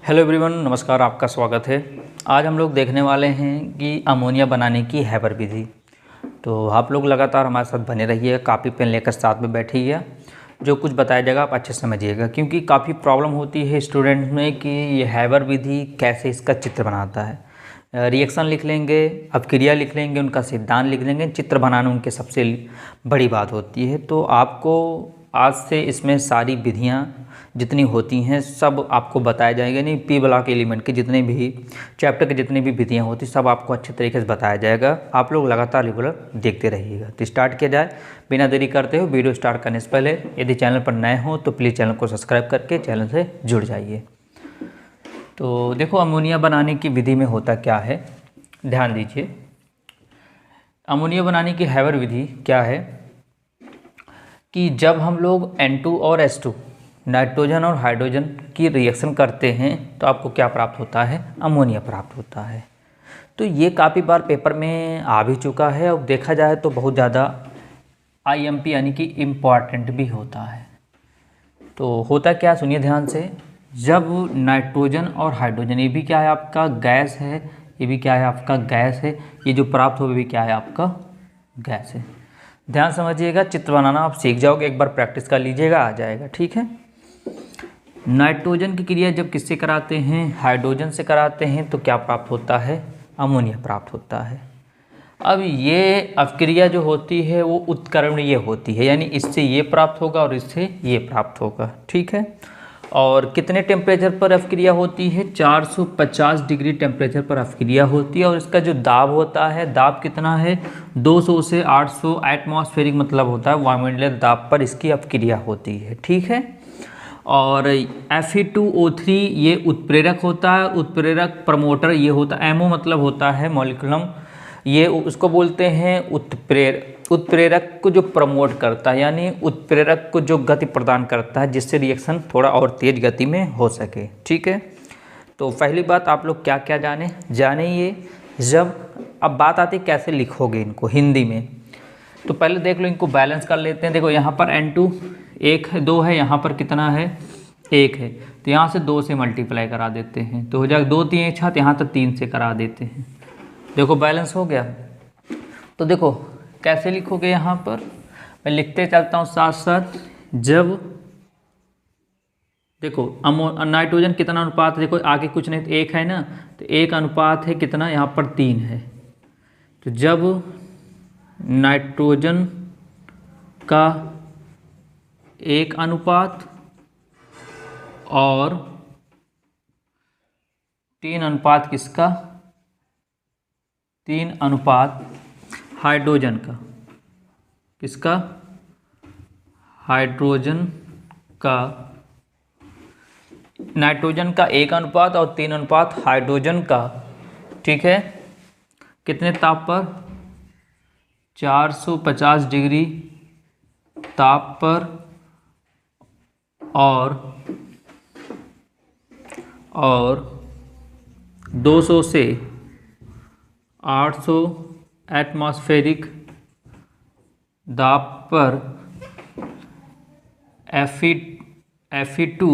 Hello everyone, नमस्कार। आपका स्वागत है। आज हम लोग देखने वाले हैं कि अमोनिया बनाने की हैबर विधि। तो आप लोग लगातार हमारे साथ बने रहिए, कापी पेन लेकर साथ में बैठिए। जो कुछ बताया जाएगा आप अच्छे से समझिएगा, क्योंकि काफ़ी प्रॉब्लम होती है स्टूडेंट में कि ये हैबर विधि कैसे इसका चित्र बनाता है। रिएक्शन लिख लेंगे, अपक्रिया लिख लेंगे, उनका सिद्धांत लिख लेंगे, चित्र बनाना उनके सबसे बड़ी बात होती है। तो आपको आज से इसमें सारी विधियाँ जितनी होती हैं सब आपको बताया जाएगा। नहीं, पी ब्लॉक एलिमेंट के जितने भी चैप्टर के जितनी भी विधियाँ होती सब आपको अच्छे तरीके से बताया जाएगा। आप लोग लगातार रेगुलर देखते रहिएगा। तो स्टार्ट किया जाए बिना देरी करते हुए। वीडियो स्टार्ट करने से पहले यदि चैनल पर नए हो तो प्लीज़ चैनल को सब्सक्राइब करके चैनल से जुड़ जाइए। तो देखो, अमोनिया बनाने की विधि में होता क्या है, ध्यान दीजिए। अमोनिया बनाने की हैबर विधि क्या है कि जब हम लोग N2 और H2 नाइट्रोजन और हाइड्रोजन की रिएक्शन करते हैं तो आपको क्या प्राप्त होता है, अमोनिया प्राप्त होता है। तो ये काफ़ी बार पेपर में आ भी चुका है और देखा जाए तो बहुत ज़्यादा IMP यानी कि इम्पॉर्टेंट भी होता है। तो होता क्या, सुनिए ध्यान से। जब नाइट्रोजन और हाइड्रोजन, ये भी क्या है आपका गैस है, ये भी क्या है आपका गैस है, ये जो प्राप्त हो भी क्या है आपका गैस है। ध्यान समझिएगा, चित्र बनाना आप सीख जाओगे, एक बार प्रैक्टिस कर लीजिएगा, आ जाएगा, ठीक है। नाइट्रोजन की क्रिया जब किससे कराते हैं, हाइड्रोजन से कराते हैं, तो क्या प्राप्त होता है, अमोनिया प्राप्त होता है। अब ये अपक्रिया जो होती है वो उत्कर्मणीय होती है, यानी इससे ये प्राप्त होगा और इससे ये प्राप्त होगा, ठीक है। और कितने टेम्परेचर पर अपक्रिया होती है, 450 डिग्री टेम्परेचर पर अपक्रिया होती है। और इसका जो दाब होता है, दाब कितना है, 200 से 800 एटमॉस्फेरिक मतलब होता है वायुमंडलीय दाब पर इसकी अपक्रिया होती है, ठीक है। और Fe2O3 ये उत्प्रेरक होता है, उत्प्रेरक प्रमोटर ये होता है, एमओ मतलब होता है मॉलिक्यूलम, ये उसको बोलते हैं उत्प्रेरक को जो प्रमोट करता है, यानी उत्प्रेरक को जो गति प्रदान करता है जिससे रिएक्शन थोड़ा और तेज गति में हो सके, ठीक है। तो पहली बात आप लोग क्या क्या जाने ये। जब अब बात आती है कैसे लिखोगे इनको हिंदी में, तो पहले देख लो, इनको बैलेंस कर लेते हैं। देखो यहाँ पर N2 1 है, 2 है, यहाँ पर कितना है 1 है, तो यहाँ से 2 से मल्टीप्लाई करा देते हैं तो हो जाएगा 2 3 1 7, यहाँ तक 3 से करा देते हैं। देखो बैलेंस हो गया। तो देखो कैसे लिखोगे, यहाँ पर मैं लिखते चलता हूँ साथ साथ। जब देखो नाइट्रोजन कितना अनुपात है, देखो आगे कुछ नहीं तो 1 है ना, तो 1 अनुपात है कितना, यहाँ पर 3 है। तो जब नाइट्रोजन का 1 अनुपात और 3 अनुपात किसका, 3 अनुपात हाइड्रोजन का, किसका, हाइड्रोजन का, नाइट्रोजन का 1 अनुपात और 3 अनुपात हाइड्रोजन का, ठीक है। कितने ताप पर, 450 डिग्री ताप पर और 200 से 800 एटमॉस्फेरिक दाब पर Fe2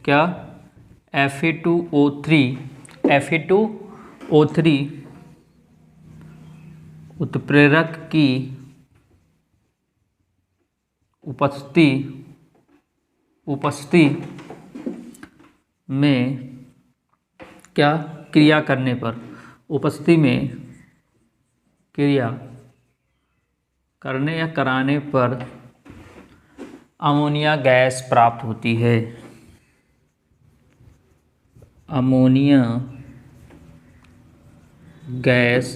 क्या, Fe2O3 उत्प्रेरक की उपस्थिति में क्या, क्रिया करने पर, उपस्थिति में क्रिया करने या कराने पर अमोनिया गैस प्राप्त होती है। अमोनिया गैस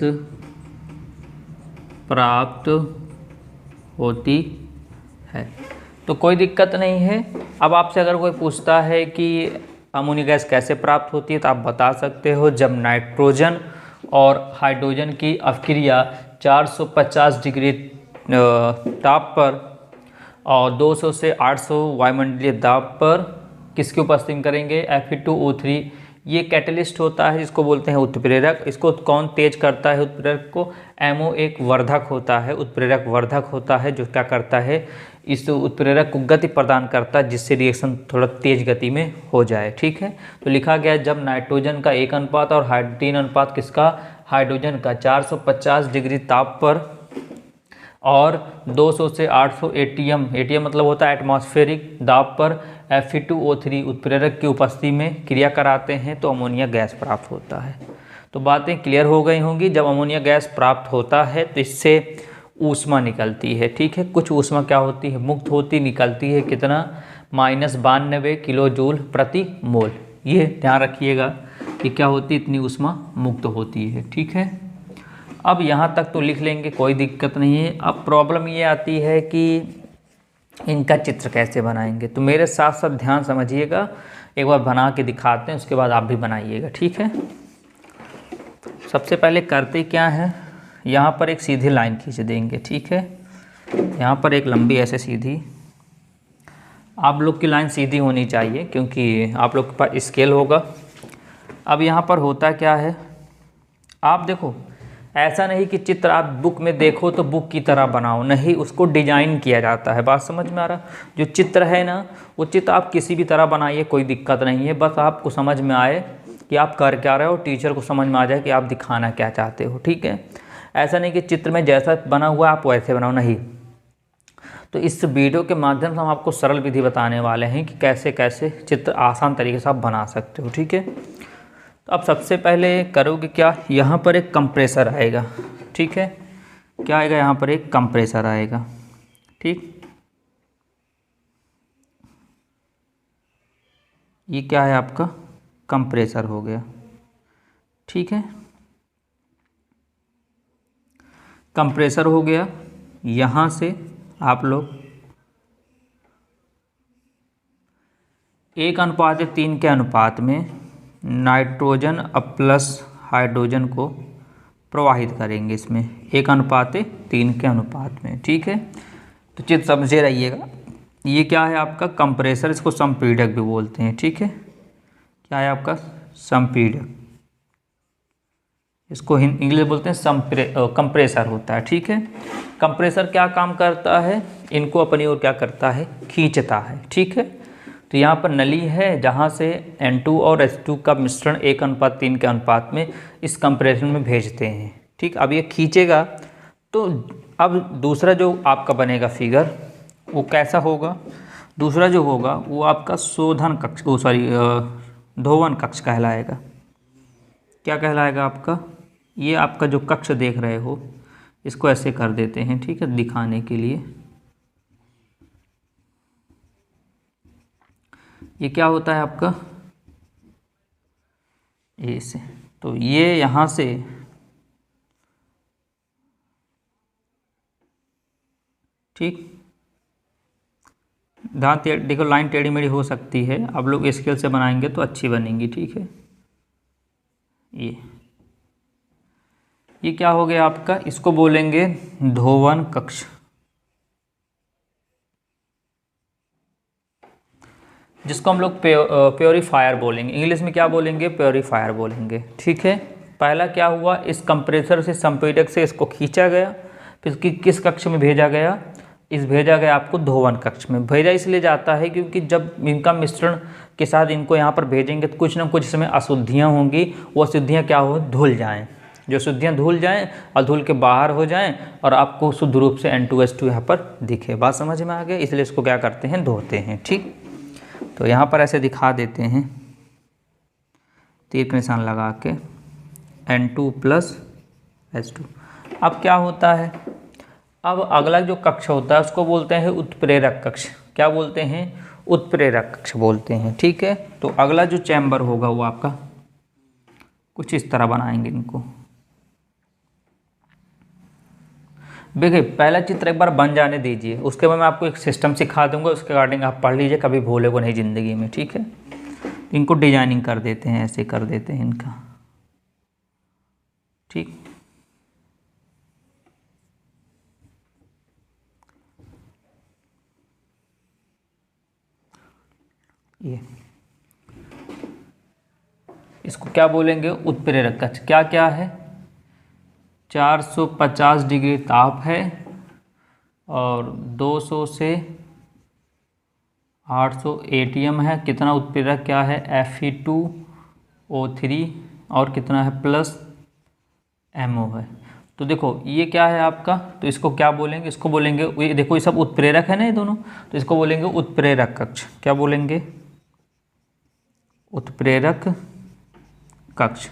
प्राप्त होती है। तो कोई दिक्कत नहीं है। अब आपसे अगर कोई पूछता है कि अमोनिया गैस कैसे प्राप्त होती है, तो आप बता सकते हो जब नाइट्रोजन और हाइड्रोजन की अपक्रिया 450 डिग्री ताप पर और 200 से 800 वायुमंडलीय दाब पर किसकी उपस्थिति में करेंगे, Fe2O3 ये कैटलिस्ट होता है जिसको बोलते हैं उत्प्रेरक। इसको कौन तेज करता है उत्प्रेरक को? एमओ एक वर्धक होता है, उत्प्रेरक वर्धक होता है जो क्या करता है, इस उत्प्रेरक को गति प्रदान करता है जिससे रिएक्शन थोड़ा तेज गति में हो जाए। ठीक है, तो लिखा गया है जब नाइट्रोजन का 1 अनुपात और हाइड्रोजन अनुपात किसका, हाइड्रोजन का 450 डिग्री ताप पर और 200 से 800 एटीएम, एटीएम मतलब होता है एटमॉस्फेरिक दाब पर Fe2O3 उत्प्रेरक की उपस्थिति में क्रिया कराते हैं तो अमोनिया गैस प्राप्त होता है। तो बातें क्लियर हो गई होंगी। जब अमोनिया गैस प्राप्त होता है तो इससे ऊष्मा निकलती है। ठीक है, कुछ ऊष्मा क्या होती है, मुक्त होती, निकलती है कितना, -92 किलो जूल प्रति मोल। ये ध्यान रखिएगा कि क्या होती है, इतनी ऊष्मा मुक्त होती है। ठीक है, अब यहाँ तक तो लिख लेंगे, कोई दिक्कत नहीं है। अब प्रॉब्लम ये आती है कि इनका चित्र कैसे बनाएंगे, तो मेरे साथ साथ ध्यान समझिएगा, एक बार बना के दिखाते हैं, उसके बाद आप भी बनाइएगा। ठीक है, सबसे पहले करते क्या है, यहाँ पर एक सीधी लाइन खींच देंगे। ठीक है, यहाँ पर एक लंबी ऐसे सीधी, आप लोग की लाइन सीधी होनी चाहिए क्योंकि आप लोग के पास स्केल होगा। अब यहाँ पर होता क्या है, आप देखो, ऐसा नहीं कि चित्र आप बुक में देखो तो बुक की तरह बनाओ, नहीं, उसको डिजाइन किया जाता है। बात समझ में आ रहा? जो चित्र है ना, वो चित्र आप किसी भी तरह बनाइए, कोई दिक्कत नहीं है, बस आपको समझ में आए कि आप कर क्या रहे हो, टीचर को समझ में आ जाए कि आप दिखाना क्या चाहते हो। ठीक है, ऐसा नहीं कि चित्र में जैसा बना हुआ आप वैसे बनाओ, नहीं। तो इस वीडियो के माध्यम से हम आपको सरल विधि बताने वाले हैं कि कैसे कैसे चित्र आसान तरीके से आप बना सकते हो। ठीक है, तो अब सबसे पहले करोगे क्या, यहाँ पर एक कंप्रेसर आएगा। ठीक है, क्या आएगा, यहाँ पर एक कंप्रेसर आएगा। ठीक, ये क्या है आपका, कंप्रेसर हो गया। ठीक है, कंप्रेसर हो गया। यहाँ से आप लोग 1:3 के अनुपात में नाइट्रोजन अब प्लस हाइड्रोजन को प्रवाहित करेंगे इसमें 1:3 के अनुपात में। ठीक है, तो चित्र समझे रहिएगा। ये क्या है आपका कंप्रेसर, इसको संपीड़क भी बोलते हैं। ठीक है, क्या है आपका संपीड़क, इसको इंग्लिश बोलते हैं कंप्रेसर होता है। ठीक है, कंप्रेसर क्या काम करता है, इनको अपनी ओर क्या करता है, खींचता है। ठीक है, तो यहाँ पर नली है जहाँ से N2 और H2 का मिश्रण 1:3 के अनुपात में इस कंप्रेसर में भेजते हैं। ठीक, अब ये खींचेगा तो अब दूसरा जो आपका बनेगा फिगर वो कैसा होगा, दूसरा जो होगा वो आपका शोधन कक्ष, धोवन कक्ष कहलाएगा। क्या कहलाएगा आपका, ये आपका जो कक्ष देख रहे हो इसको ऐसे कर देते हैं। ठीक है, दिखाने के लिए ये क्या होता है आपका, ये से, तो ये यहाँ से ठीक, ध्यान देखो, लाइन टेढ़ी मेढ़ी हो सकती है, आप लोग स्केल से बनाएंगे तो अच्छी बनेंगी। ठीक है, ये क्या हो गया आपका, इसको बोलेंगे धोवन कक्ष, जिसको हम लोग प्योरीफायर बोलेंगे, इंग्लिश में क्या बोलेंगे, प्योरीफायर बोलेंगे। ठीक है, पहला क्या हुआ, इस कंप्रेसर से संपीड़क से इसको खींचा गया, फिर किस कक्ष में भेजा गया, भेजा गया आपको धोवन कक्ष में। भेजा इसलिए जाता है क्योंकि जब इनका मिश्रण के साथ इनको यहाँ पर भेजेंगे तो कुछ ना कुछ इसमें अशुद्धियाँ होंगी, वो अशुद्धियाँ क्या हो, धुल जाएँ, जो शुद्धियाँ धुल जाएँ और धुल के बाहर हो जाएँ और आपको शुद्ध रूप से N2H2 यहाँ पर दिखे। बात समझ में आ गया, इसलिए इसको क्या करते हैं, धोते हैं। ठीक, तो यहाँ पर ऐसे दिखा देते हैं तीर का निशान लगा के N2+H2। अब क्या होता है, अब अगला जो कक्ष होता है उसको बोलते हैं उत्प्रेरक कक्ष। क्या बोलते हैं, उत्प्रेरक कक्ष बोलते हैं। ठीक है, तो अगला जो चैम्बर होगा वो आपका कुछ इस तरह बनाएंगे इनको। देखिए, पहला चित्र एक बार बन जाने दीजिए, उसके बाद मैं आपको एक सिस्टम सिखा दूंगा, उसके अकॉर्डिंग आप पढ़ लीजिए, कभी भूलेगो नहीं ज़िंदगी में। ठीक है, इनको डिजाइनिंग कर देते हैं, ऐसे कर देते हैं इनका। ठीक, इसको क्या बोलेंगे, उत्प्रेरक कक्ष। क्या क्या है, 450 डिग्री ताप है और 200 से 800 एटीएम है। कितना उत्प्रेरक क्या है, Fe2O3 और कितना है प्लस MO है। तो देखो ये क्या है आपका, तो इसको क्या बोलेंगे, इसको बोलेंगे, ये देखो ये सब उत्प्रेरक है ना ये दोनों, तो इसको बोलेंगे उत्प्रेरक कक्ष। क्या बोलेंगे, उत्प्रेरक कक्ष।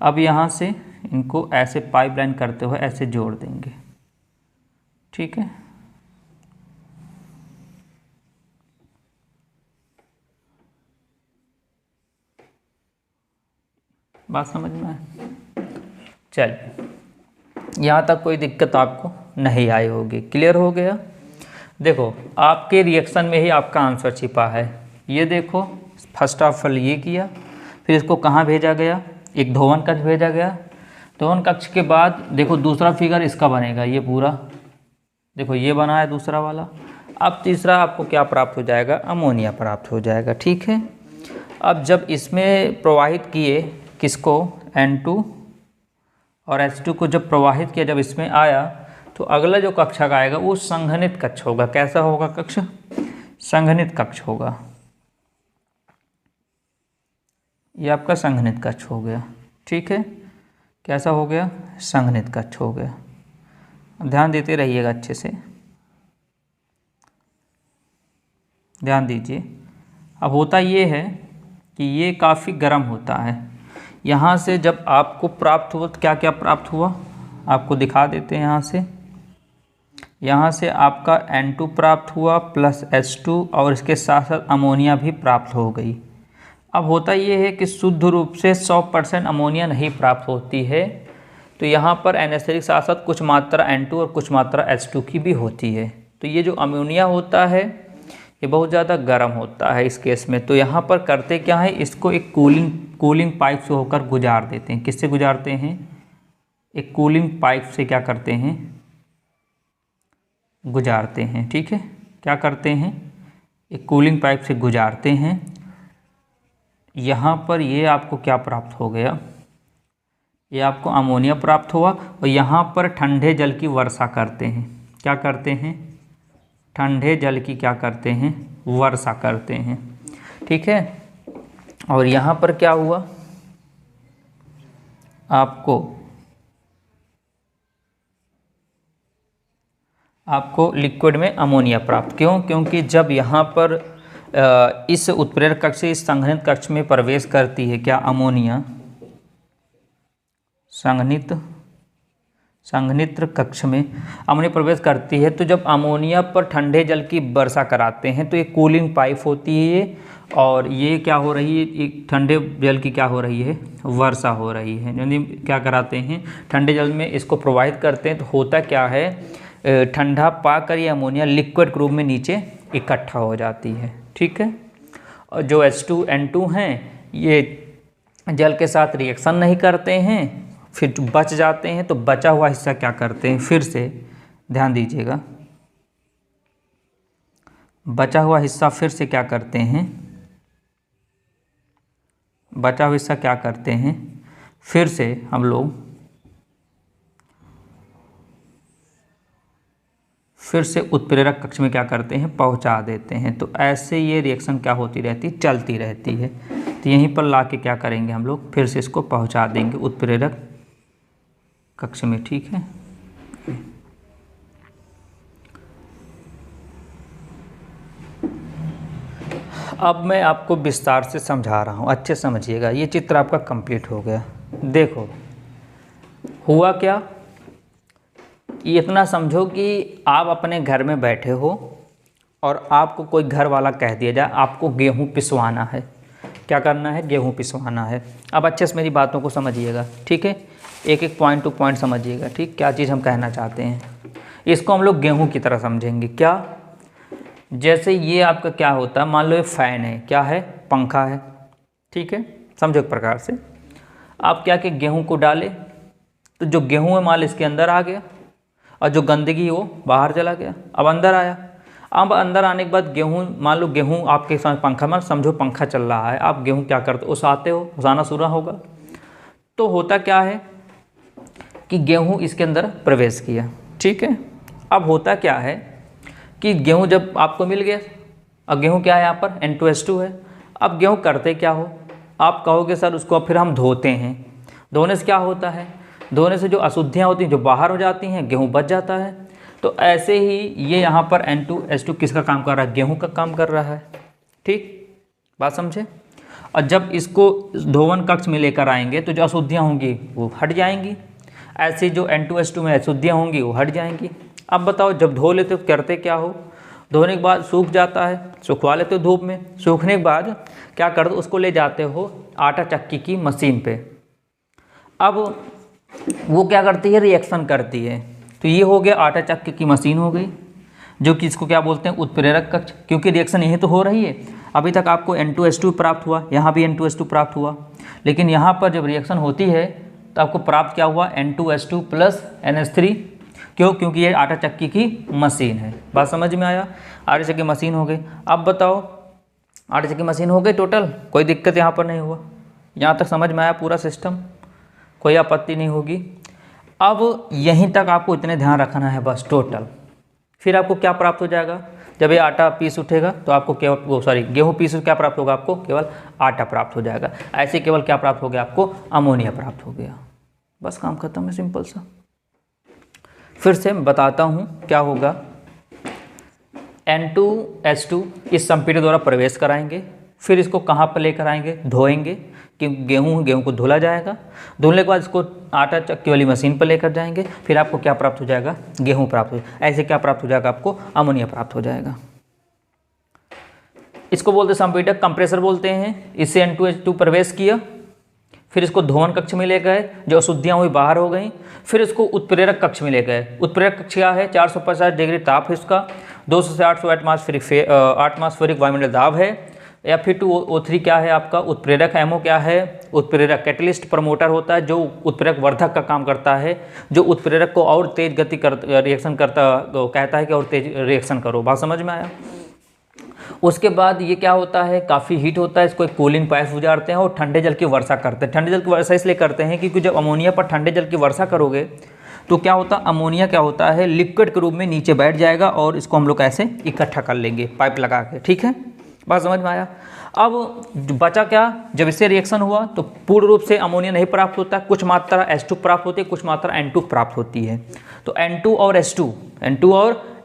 अब यहाँ से इनको ऐसे पाइपलाइन करते हुए ऐसे जोड़ देंगे, ठीक है। बात समझ में आए, चलिए यहाँ तक कोई दिक्कत आपको नहीं आई होगी, क्लियर हो गया। देखो आपके रिएक्शन में ही आपका आंसर छिपा है। ये देखो फर्स्ट ऑफ ऑल ये किया, फिर इसको कहाँ भेजा गया, एक धोवन कक्ष भेजा गया। धोवन कक्ष के बाद देखो दूसरा फिगर इसका बनेगा, ये पूरा देखो ये बना है दूसरा वाला। अब तीसरा आपको क्या प्राप्त हो जाएगा, अमोनिया प्राप्त हो जाएगा, ठीक है। अब जब इसमें प्रवाहित किए किसको, N2 और H2 को जब प्रवाहित किया, जब इसमें आया, तो अगला जो कक्षा का आएगा वो संघनित कक्ष होगा। कैसा होगा कक्ष, संघनित कक्ष होगा। ये आपका संघनित कक्ष हो गया, ठीक है। कैसा हो गया, संघनित कक्ष हो गया। ध्यान देते रहिएगा, अच्छे से ध्यान दीजिए। अब होता ये है कि ये काफ़ी गर्म होता है। यहाँ से जब आपको प्राप्त हुआ तो क्या क्या प्राप्त हुआ, आपको दिखा देते हैं। यहाँ से आपका N2 प्राप्त हुआ प्लस H2 और इसके साथ साथ अमोनिया भी प्राप्त हो गई। अब होता ये है कि शुद्ध रूप से 100% अमोनिया नहीं प्राप्त होती है, तो यहाँ पर NH3 के साथ साथ कुछ मात्रा N2 और कुछ मात्रा H2 की भी होती है। तो ये जो अमोनिया होता है ये बहुत ज़्यादा गर्म होता है इस केस में। तो यहाँ पर करते क्या है, इसको एक कूलिंग पाइप से होकर गुजार देते हैं। किससे गुजारते हैं, एक कूलिंग पाइप से क्या करते हैं, गुजारते हैं, ठीक है। क्या करते हैं, एक कूलिंग पाइप से गुजारते हैं। यहाँ पर ये आपको क्या प्राप्त हो गया, ये आपको अमोनिया प्राप्त हुआ। और यहाँ पर ठंडे जल की वर्षा करते हैं। क्या करते हैं, ठंडे जल की क्या करते हैं, वर्षा करते हैं, ठीक है। और यहाँ पर क्या हुआ, आपको लिक्विड में अमोनिया प्राप्त। क्यों, क्योंकि जब यहाँ पर इस उत्प्रेरक कक्ष से इस संघनित कक्ष में प्रवेश करती है क्या, अमोनिया संघनित कक्ष में अमोनिया प्रवेश करती है, तो जब अमोनिया पर ठंडे जल की वर्षा कराते हैं तो ये कूलिंग पाइप होती है और ये क्या हो रही है, एक ठंडे जल की क्या हो रही है, वर्षा हो रही है। यानी क्या कराते हैं, ठंडे जल में इसको प्रोवाइड करते हैं। तो होता क्या है, ठंडा पाकर ये अमोनिया लिक्विड रूप में नीचे इकट्ठा हो जाती है, ठीक है। और जो H2N2 हैं ये जल के साथ रिएक्शन नहीं करते हैं, फिर बच जाते हैं। तो बचा हुआ हिस्सा क्या करते हैं, फिर से ध्यान दीजिएगा, बचा हुआ हिस्सा फिर से क्या करते हैं, बचा हुआ हिस्सा क्या करते हैं, फिर से हम लोग फिर से उत्प्रेरक कक्ष में क्या करते हैं, पहुंचा देते हैं। तो ऐसे ये रिएक्शन क्या होती रहती, चलती रहती है। तो यहीं पर लाके क्या करेंगे हम लोग, फिर से इसको पहुंचा देंगे उत्प्रेरक कक्ष में, ठीक है। अब मैं आपको विस्तार से समझा रहा हूँ, अच्छे समझिएगा। ये चित्र आपका कंप्लीट हो गया। देखो हुआ क्या, इतना समझो कि आप अपने घर में बैठे हो और आपको कोई घर वाला कह दिया जाए आपको गेहूँ पिसवाना है। क्या करना है, गेहूँ पिसवाना है। अब अच्छे से मेरी बातों को समझिएगा, ठीक है। एक एक पॉइंट टू पॉइंट समझिएगा, ठीक। क्या चीज़ हम कहना चाहते हैं, इसको हम लोग गेहूँ की तरह समझेंगे। क्या, जैसे ये आपका क्या होता है, मान लो ये फ़ैन है, क्या है, पंखा है, ठीक है। समझो एक प्रकार से आप क्या कि गेहूँ को डाले तो जो गेहूँ है माल इसके अंदर आ गया और जो गंदगी वो बाहर चला गया। अब अंदर आया, अब अंदर आने के बाद गेहूँ, मान लो गेहूँ आपके साथ पंखा में, समझो पंखा चल रहा है, आप गेहूँ क्या करते हो, ओसाते हो, ओसाना शुरू होगा। तो होता क्या है कि गेहूँ इसके अंदर प्रवेश किया, ठीक है। अब होता क्या है कि गेहूँ जब आपको मिल गया, अब गेहूँ क्या है यहाँ पर N2H2 है। अब गेहूँ करते क्या हो, आप कहोगे सर उसको फिर हम धोते हैं। धोने से क्या होता है, धोने से जो अशुद्धियाँ होती हैं जो बाहर हो जाती हैं, गेहूँ बच जाता है। तो ऐसे ही ये यहाँ पर N2H2 किसका काम कर रहा है, गेहूँ का काम कर रहा है, ठीक, बात समझे। और जब इसको धोवन कक्ष में लेकर आएंगे तो जो अशुद्धियाँ होंगी वो हट जाएंगी, ऐसे जो N2H2 में अशुद्धियाँ होंगी वो हट जाएंगी। अब बताओ जब धो लेते हो करते क्या हो, धोने के बाद सूख जाता है, सुखवा लेते हो धूप में, सूखने के बाद क्या करते हो, उसको ले जाते हो आटा चक्की की मशीन पे। अब वो क्या करती है, रिएक्शन करती है। तो ये हो गया आटा चक्की की मशीन हो गई, जो कि इसको क्या बोलते हैं, उत्प्रेरक कक्ष, क्योंकि रिएक्शन यही तो हो रही है। अभी तक आपको N2H2 प्राप्त हुआ, यहाँ भी N2H2 प्राप्त हुआ, लेकिन यहाँ पर जब रिएक्शन होती है तो आपको प्राप्त क्या हुआ, N2H2 प्लस NH3। क्यों, क्योंकि ये आटा चक्की की मशीन है। बात समझ में आया, आटा चक्की मशीन हो गई। अब बताओ आटा चक्की मशीन हो गई टोटल, कोई दिक्कत यहाँ पर नहीं हुआ, यहाँ तक समझ में आया पूरा सिस्टम, कोई आपत्ति नहीं होगी। अब यहीं तक आपको इतने ध्यान रखना है बस टोटल। फिर आपको क्या प्राप्त हो जाएगा, जब ये आटा पीस उठेगा तो आपको केवल गेहूँ पीस क्या प्राप्त होगा, आपको केवल आटा प्राप्त हो जाएगा। ऐसे केवल क्या प्राप्त हो गया, आपको अमोनिया प्राप्त हो गया, बस काम खत्म है, सिंपल सा। फिर से बताता हूँ क्या होगा। N2H2 इस संपीड़क द्वारा प्रवेश कराएंगे, फिर इसको कहाँ पर लेकर आएंगे, धोएंगे, कि गेहूँ को धुला जाएगा। धुलने के बाद इसको आटा चक्की वाली मशीन पर लेकर जाएंगे, फिर आपको क्या प्राप्त हो जाएगा, गेहूँ प्राप्त हो, ऐसे क्या प्राप्त हो जाएगा, आपको अमोनिया प्राप्त हो जाएगा। इसको बोलते संपीड़क, कंप्रेसर बोलते हैं। इससे N2H2 प्रवेश किया, फिर इसको धोवन कक्ष में ले गए, जो अशुद्धियाँ हुई बाहर हो गई, फिर इसको उत्प्रेरक कक्ष में ले गए। उत्प्रेरक कक्ष क्या है, 450 डिग्री ताप है इसका, 200 से 800 एटमॉस्फेरिक वायुमंडल दाब है। Fe2O3 क्या है आपका उत्प्रेरक, MO क्या है उत्प्रेरक, कैटलिस्ट प्रमोटर होता है जो उत्प्रेरक वर्धक का काम करता है, जो उत्प्रेरक को और तेज गति रिएक्शन करता कहता है कि और तेज रिएक्शन करो। बात समझ में आया। उसके बाद ये क्या होता है, काफ़ी हीट होता है, इसको एक कूलिंग पाइप गुजारते हैं और ठंडे जल की वर्षा करते हैं। ठंडे जल की वर्षा इसलिए करते हैं क्योंकि जब अमोनिया पर ठंडे जल की वर्षा करोगे तो क्या होता, अमोनिया क्या होता है, लिक्विड के रूप में नीचे बैठ जाएगा और इसको हम लोग ऐसे इकट्ठा कर लेंगे पाइप लगा के, ठीक है, बात समझ में आया। अब बचा क्या, जब इससे रिएक्शन हुआ तो पूर्ण रूप से अमोनिया नहीं प्राप्त होता, कुछ मात्रा H2 प्राप्त होती है, कुछ मात्रा N2 प्राप्त होती है। तो N2 और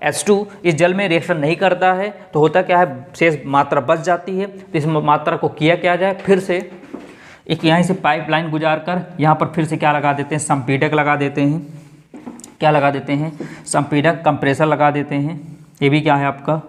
H2 इस जल में रिएक्शन नहीं करता है, तो होता क्या है, शेष मात्रा बच जाती है। तो इस मात्रा को किया क्या जाए, फिर से एक यहाँ से पाइपलाइन गुजार कर यहाँ पर फिर से क्या लगा देते हैं, संपीड़क लगा देते हैं। क्या लगा देते हैं, संपीड़क, कंप्रेसर लगा देते हैं। ये भी क्या है आपका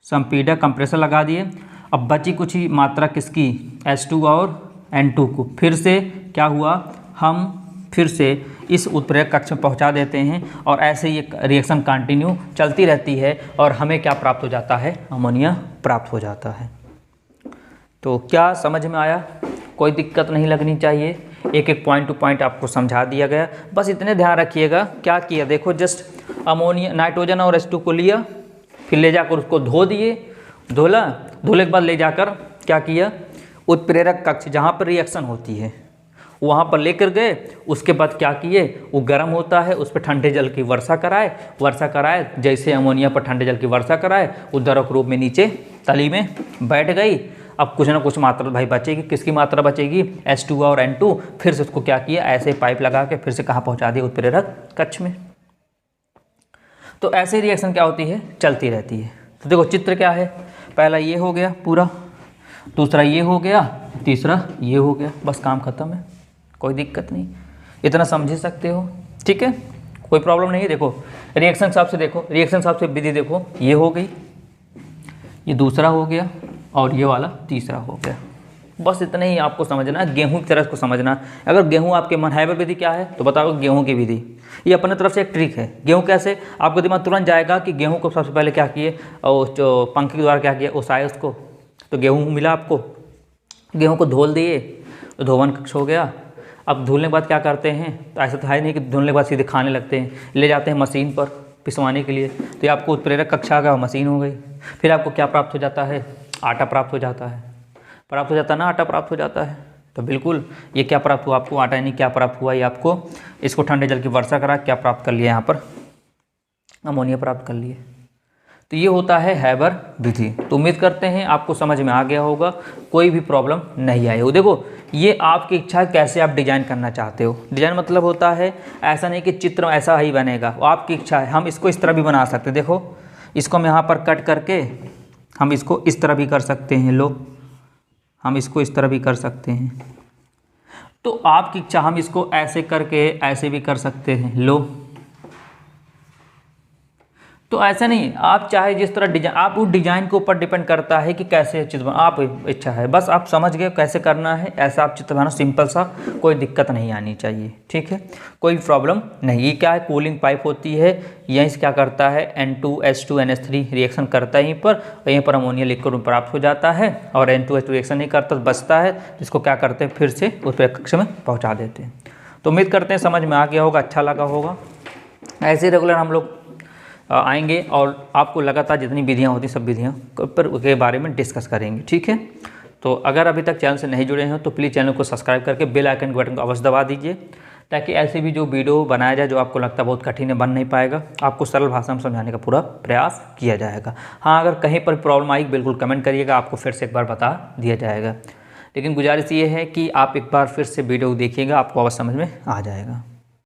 संपीड़क, कंप्रेसर लगा दिए। अब बची कुछ ही मात्रा किसकी, H2 और N2 को फिर से क्या हुआ, हम फिर से इस उत्प्रेरक कक्ष में पहुंचा देते हैं और ऐसे ये रिएक्शन कंटिन्यू चलती रहती है और हमें क्या प्राप्त हो जाता है, अमोनिया प्राप्त हो जाता है। तो क्या समझ में आया, कोई दिक्कत नहीं लगनी चाहिए, एक एक पॉइंट टू पॉइंट आपको समझा दिया गया। बस इतने ध्यान रखिएगा क्या किया, देखो जस्ट अमोनिया, नाइट्रोजन और H2 को लिया, फिर ले जाकर उसको धो दिए, धोले के बाद ले जाकर क्या किया, उत्प्रेरक कक्ष जहाँ पर रिएक्शन होती है वहाँ पर लेकर गए। उसके बाद क्या किए, वो गर्म होता है, उस पर ठंडे जल की वर्षा कराए, जैसे अमोनिया पर ठंडे जल की वर्षा कराए, वो द्रव रूप में नीचे तली में बैठ गई। अब कुछ ना कुछ मात्रा भाई बचेगी, किसकी मात्रा बचेगी, H2 और N2। फिर से उसको क्या किया, ऐसे पाइप लगा के फिर से कहाँ पहुँचा दिया, उत्प्रेरक कक्ष में। तो ऐसे रिएक्शन क्या होती है, चलती रहती है। तो देखो चित्र क्या है, पहला ये हो गया पूरा, दूसरा ये हो गया, तीसरा ये हो गया, बस काम खत्म है, कोई दिक्कत नहीं, इतना समझ ही सकते हो, ठीक है, कोई प्रॉब्लम नहीं है। देखो रिएक्शन हिसाब से, देखो रिएक्शन हिसाब से विधि देखो, ये हो गई, ये दूसरा हो गया और ये वाला तीसरा हो गया। बस इतना ही आपको समझना है, गेहूं की तरह को समझना। अगर गेहूं आपके मन है विधि क्या है तो बताओ, गेहूं की विधि ये अपने तरफ से एक ट्रिक है। गेहूं कैसे, आपको दिमाग तुरंत जाएगा कि गेहूं को सबसे पहले क्या किए, और जो पंखे के द्वारा क्या किया, ओसाए उसको, तो गेहूं मिला आपको, गेहूं को धोल दिए तो धोवन कक्ष हो गया। अब धुलने के बाद क्या करते हैं, तो ऐसा तो है नहीं कि धुलने के बाद सीधे खाने लगते हैं, ले जाते हैं मशीन पर, पिसवाने के लिए, तो ये आपको उत्प्रेरक कक्षा का मशीन हो गई। फिर आपको क्या प्राप्त हो जाता है, आटा प्राप्त हो जाता है, ना आटा प्राप्त हो जाता है। तो बिल्कुल ये क्या प्राप्त हुआ आपको, आटा यानी क्या प्राप्त हुआ, ये आपको इसको ठंडे जल की वर्षा करा क्या प्राप्त कर लिया, यहाँ पर अमोनिया प्राप्त कर लिए। तो ये होता है हैबर विधि। तो उम्मीद करते हैं आपको समझ में आ गया होगा, कोई भी प्रॉब्लम नहीं आई हो। देखो ये आपकी इच्छा है कैसे आप डिजाइन करना चाहते हो। डिजाइन मतलब होता है ऐसा नहीं कि चित्र ऐसा ही बनेगा, वो आपकी इच्छा है। हम इसको इस तरह भी बना सकते हैं, देखो इसको हम यहाँ पर कट करके हम इसको इस तरह भी कर सकते हैं, लो हम इसको इस तरह भी कर सकते हैं। तो आपकी इच्छा, हम इसको ऐसे करके ऐसे भी कर सकते हैं, लो। तो ऐसा नहीं, आप चाहे जिस तरह डिजाइन, आप उस डिजाइन के ऊपर डिपेंड करता है कि कैसे चित्र बना, आप इच्छा है बस आप समझ गए कैसे करना है, ऐसा आप चित्र बनाना, सिंपल सा, कोई दिक्कत नहीं आनी चाहिए, ठीक है, कोई प्रॉब्लम नहीं। ये क्या है, कूलिंग पाइप होती है, यहीं से क्या करता है N2H2NH3 रिएक्शन करता है यहीं पर, और यहीं पर अमोनिया लिक्विड में प्राप्त हो जाता है, और N2H2 रिएक्शन नहीं करता बचता है, जिसको क्या करते हैं फिर से उस कक्ष में पहुँचा देते हैं। तो उम्मीद करते हैं समझ में आ गया होगा, अच्छा लगा होगा। ऐसे रेगुलर हम लोग आएंगे और आपको लगातार जितनी विधियाँ होती सब विधियाँ पर के बारे में डिस्कस करेंगे, ठीक है। तो अगर अभी तक चैनल से नहीं जुड़े हैं तो प्लीज़ चैनल को सब्सक्राइब करके बेल आइकन के बटन को अवश्य दबा दीजिए, ताकि ऐसे भी जो वीडियो बनाया जाए जो आपको लगता है बहुत कठिन है, बन नहीं पाएगा, आपको सरल भाषा में समझाने का पूरा प्रयास किया जाएगा। हाँ, अगर कहीं पर प्रॉब्लम आई बिल्कुल कमेंट करिएगा, आपको फिर से एक बार बता दिया जाएगा। लेकिन गुजारिश ये है कि आप एक बार फिर से वीडियो देखिएगा, आपको अवश्य समझ में आ जाएगा।